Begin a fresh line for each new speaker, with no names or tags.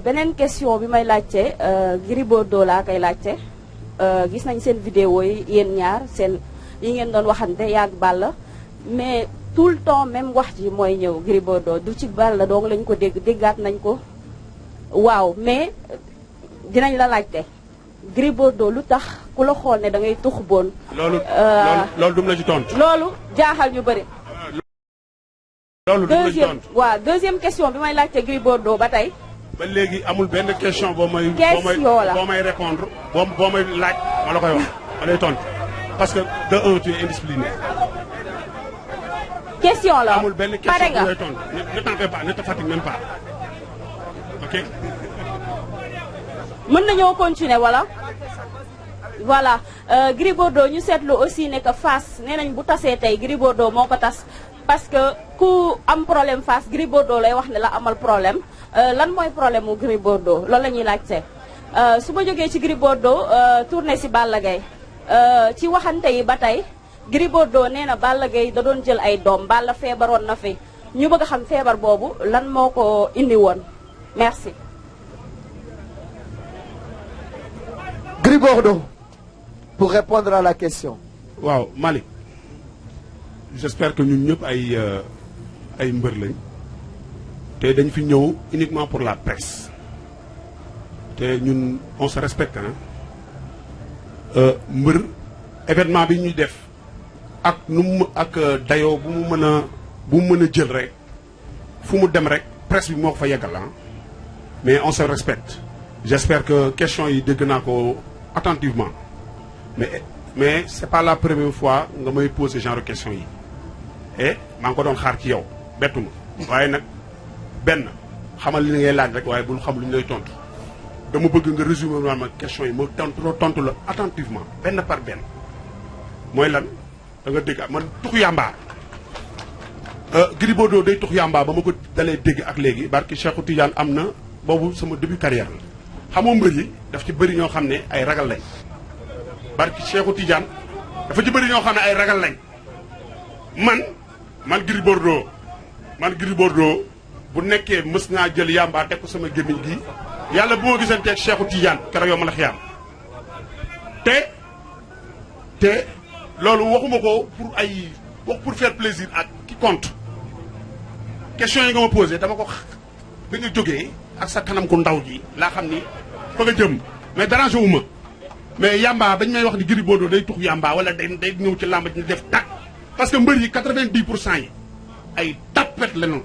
beneen question bi may laajte Gris Bordeaux laa koy laajte gis nañ seen vidéo yi yéen ñaar seen yi ngeen doon waxante yàgg Balla mais tout le temps même wax ji mooy ñëw Gris Bordeaux du ci Balla donc lañ ko déggaat nañ ko waaw mais dinañ la laajte Gris Bordeaux lu tax ku la xool ne da ngay tux boon.
loolu dum la ci tontu.
loolu jaaxal ñu bëri.
loolu dum la ci tontu.
waaw deuxième question bi may laajte Gris Bordeaux ba tey.
ba léegi amul benn question boo may. boo may répondre boo may laaj ma la koy wax ma lay tontu parce que de un tu es indiscipliné.
question la
amul benn question bu lay tontu ne t'en fais pas ne te fatigue même pas ok.
mën nañoo continuer wala. voilà Gris Bordeaux ñu seetlu aussi ne que Fass nee nañ bu tasee tey Gris Bordeaux moo ko tas parce que ku am problème Fass Gris Bordeaux lay wax ne la amal problème lan mooy problème mu Gris Bordeaux loolu la ñuy laajte. su ma jógee ci Gris Bordeaux tourné si Balla Gaye ci waxante yi ba tey Gris Bordeaux nee na Balla Gaye da doon jël ay doom Balla feebaroon na fi ñu bëgg a xam feebar boobu lan moo ko indi woon merci.
Gris Bordeaux, pour répondre à la question.
waaw Malick j'espère que ñun ñëpp ay mbër lañ te dañ fi ñëw uniquement pour la presse te ñun on se respecte mbër événement bi ñuy def ak nu mu ak dayoo bu mu mën a jël rek fu mu dem rek presse bi moo ko fa yeggal mais on se respecte j'espère que question yi dégg naa ko attentivement mais c'est pas la première fois nga may poser genre question yi et maa ngi ko doon xaar ci yow bettu ma waaye nag benn xamal li ngay laaj rek waaye bul xam lu ñu lay tontu dama bëgg nga résumer ma question yi ma tontu la attentivement benn par benn mooy lan da nga dégg man tux yàmbaa Gris Bordeaux day tux yàmbaa ba ma ko dalee dégg ak léegi barki Cheikhou Tidiane am na boobu sama début carrière la xamoo mbër yi daf ci bëri ñoo xam ne ay ragal lañ barki Cheikhou Tidiane dafa ci bëri ñoo xam ne ay ragal lañ man Gris Bordeaux bu nekkee mës naa jël yàmbaa teg ko sama gémmiñ gi yàlla bu ma gisanteeg Cheikhou Tidiane keroog yow ma la xiyaam te loolu waxuma ko pour faire plaisir ak qui compte question yi nga ma posé dama ko bi nga jógee ak sa kanam ku ndaw ji laa xam ni fa nga jëm mais dérangé wu ma mais yamba dañ may wax ni Gris Bordeaux day tux yamba wala day ñëw ci làmb ji def tàkk parce que mbër yi 90% yi ay tapet lañu